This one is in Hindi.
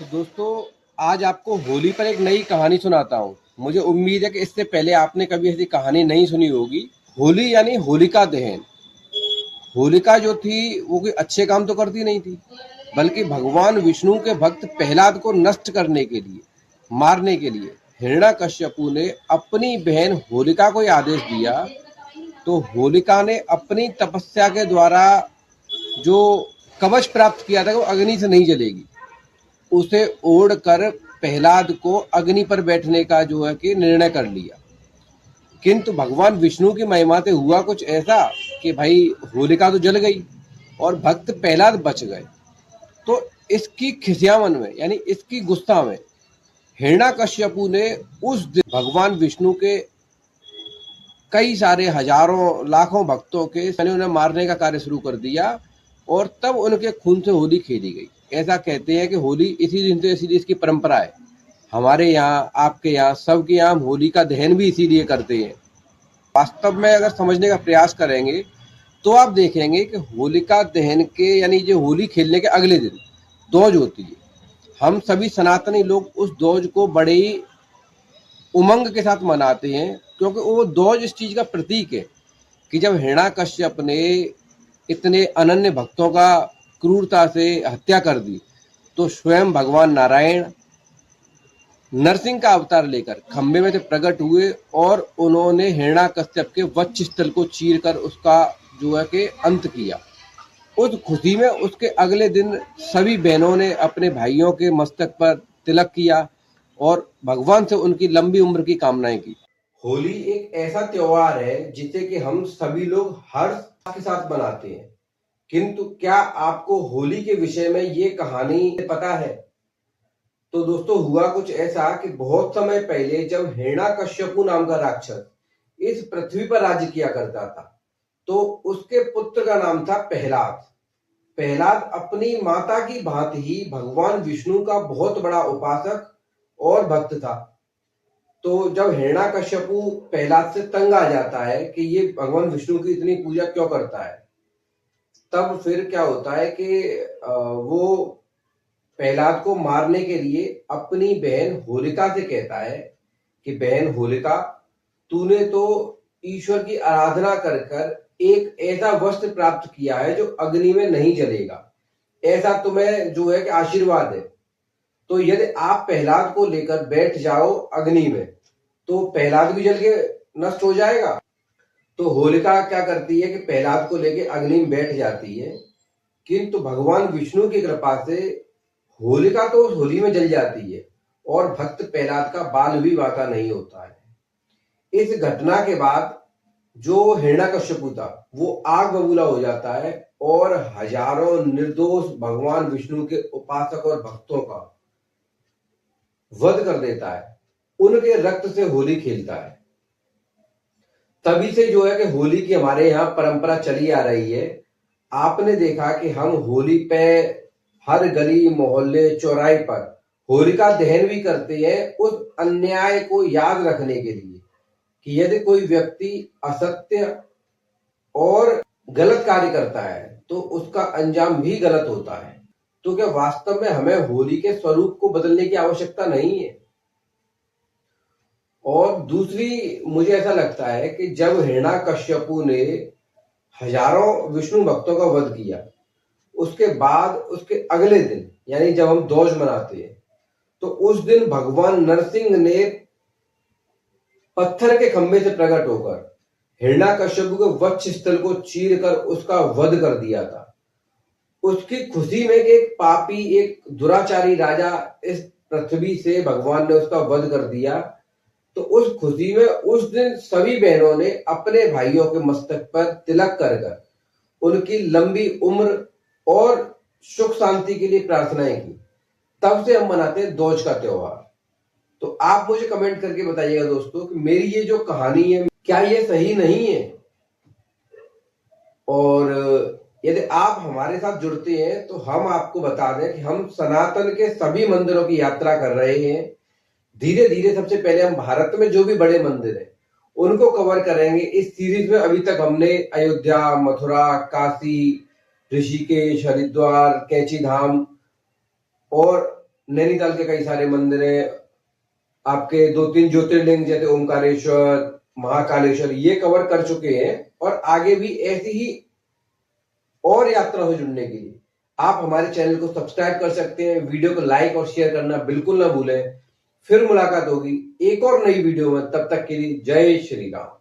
तो दोस्तों, आज आपको होली पर एक नई कहानी सुनाता हूँ। मुझे उम्मीद है कि इससे पहले आपने कभी ऐसी कहानी नहीं सुनी होगी। होली यानी होलिका दहन। होलिका जो थी वो कोई अच्छे काम तो करती नहीं थी, बल्कि भगवान विष्णु के भक्त प्रहलाद को नष्ट करने के लिए, मारने के लिए हिरण्याकश्यपु ने अपनी बहन होलिका को यह आदेश दिया। तो होलिका ने अपनी तपस्या के द्वारा जो कवच प्राप्त किया था कि वो अग्नि से नहीं जलेगी, उसे ओढ़ कर प्रहलाद को अग्नि पर बैठने का जो है कि निर्णय कर लिया। किंतु भगवान विष्णु की महिमा से हुआ कुछ ऐसा कि भाई होलिका तो जल गई और भक्त प्रहलाद बच गए। तो इसकी खिसियावन में यानी इसकी गुस्सा में हिरण्याकश्यपु ने उस दिन भगवान विष्णु के कई सारे हजारों लाखों भक्तों के उन्हें मारने का कार्य शुरू कर दिया और तब उनके खून से होली खेली गई। ऐसा कहते हैं कि होली इसी दिन से, इसीलिए इसकी परंपरा है। हमारे यहाँ, आपके यहाँ, सबके यहाँ होली का दहन भी इसीलिए करते हैं। वास्तव में अगर समझने का प्रयास करेंगे तो आप देखेंगे कि होलिका दहन के यानी जो होली खेलने के अगले दिन दौज होती है। हम सभी सनातनी लोग उस दौज को बड़े ही उमंग के साथ मनाते हैं, क्योंकि वो दौज इस चीज का प्रतीक है कि जब हिरण्याकश्यप ने इतने अनन्य भक्तों का क्रूरता से हत्या कर दी, तो स्वयं भगवान नारायण नरसिंह का अवतार लेकर खंबे में से प्रकट हुए और उन्होंने हिरण्याकश्यप के वक्ष स्थल को चीर कर उसका जो है कि अंत किया। उस खुशी में उसके अगले दिन सभी बहनों ने अपने भाइयों के मस्तक पर तिलक किया और भगवान से उनकी लंबी उम्र की कामनाएं की। होली एक ऐसा त्योहार है जिसे कि हम सभी लोग हर्ष के साथ मनाते हैं। किंतु क्या आपको होली के विषय में ये कहानी पता है? तो दोस्तों, हुआ कुछ ऐसा कि बहुत समय पहले जब हिरण्याकश्यपु नाम का राक्षस इस पृथ्वी पर राज्य किया करता था, तो उसके पुत्र का नाम था प्रहलाद। प्रहलाद अपनी माता की भांति ही भगवान विष्णु का बहुत बड़ा उपासक और भक्त था। तो जब हिरण्याकश्यपु प्रहलाद से तंग आ जाता है कि ये भगवान विष्णु की इतनी पूजा क्यों करता है, तब फिर क्या होता है कि वो प्रहलाद को मारने के लिए अपनी बहन होलिका से कहता है कि बहन होलिका, तूने तो ईश्वर की आराधना कर कर एक ऐसा वस्त्र प्राप्त किया है जो अग्नि में नहीं जलेगा, ऐसा तुम्हें जो है कि आशीर्वाद है। तो यदि आप प्रहलाद को लेकर बैठ जाओ अग्नि में, तो प्रहलाद भी जल के नष्ट हो जाएगा। तो होलिका क्या करती है कि प्रहलाद को लेकर अग्नि में बैठ जाती है, किंतु भगवान विष्णु की कृपा से होलिका तो उस होली में जल जाती है और भक्त प्रहलाद का बाल भी बांका नहीं होता है। इस घटना के बाद जो हिरण्याकश्यपु था वो आग बबूला हो जाता है और हजारों निर्दोष भगवान विष्णु के उपासक और भक्तों का वध कर देता है, उनके रक्त से होली खेलता है। तभी से जो है कि होली की हमारे यहाँ परंपरा चली आ रही है। आपने देखा कि हम होली पे हर गली मोहल्ले चौराहे पर होलिका दहन भी करते हैं, उस अन्याय को याद रखने के लिए कि यदि कोई व्यक्ति असत्य और गलत कार्य करता है तो उसका अंजाम भी गलत होता है। तो क्या वास्तव में हमें होली के स्वरूप को बदलने की आवश्यकता नहीं है? और दूसरी, मुझे ऐसा लगता है कि जब हिरण्याकश्यपु ने हजारों विष्णु भक्तों का वध किया, उसके बाद उसके अगले दिन यानी जब हम दौज मनाते हैं, तो उस दिन भगवान नरसिंह ने पत्थर के खंभे से प्रकट होकर हिरण्याकश्यपु के वक्ष स्थल को चीर कर उसका वध कर दिया था। उसकी खुशी में कि एक पापी, एक दुराचारी राजा इस पृथ्वी से भगवान ने उसका वध कर दिया, तो उस खुशी में उस दिन सभी बहनों ने अपने भाइयों के मस्तक पर तिलक कर कर उनकी लंबी उम्र और सुख शांति के लिए प्रार्थनाएं की। तब से हम मनाते हैं दौज का त्योहार। तो आप मुझे कमेंट करके बताइएगा दोस्तों कि मेरी ये जो कहानी है, क्या ये सही नहीं है? और यदि आप हमारे साथ जुड़ते हैं तो हम आपको बता दें कि हम सनातन के सभी मंदिरों की यात्रा कर रहे हैं। धीरे धीरे सबसे पहले हम भारत में जो भी बड़े मंदिर हैं उनको कवर करेंगे। इस सीरीज में अभी तक हमने अयोध्या, मथुरा, काशी, ऋषिकेश, हरिद्वार, कैंची धाम और नैनीताल के कई सारे मंदिर हैं, आपके 2-3 ज्योतिर्लिंग जैसे ओमकारेश्वर, महाकालेश्वर ये कवर कर चुके हैं, और आगे भी ऐसी ही और यात्रा हो जुड़ने के लिए आप हमारे चैनल को सब्सक्राइब कर सकते हैं। वीडियो को लाइक और शेयर करना बिल्कुल ना भूलें। फिर मुलाकात होगी एक और नई वीडियो में, तब तक के लिए जय श्री राम।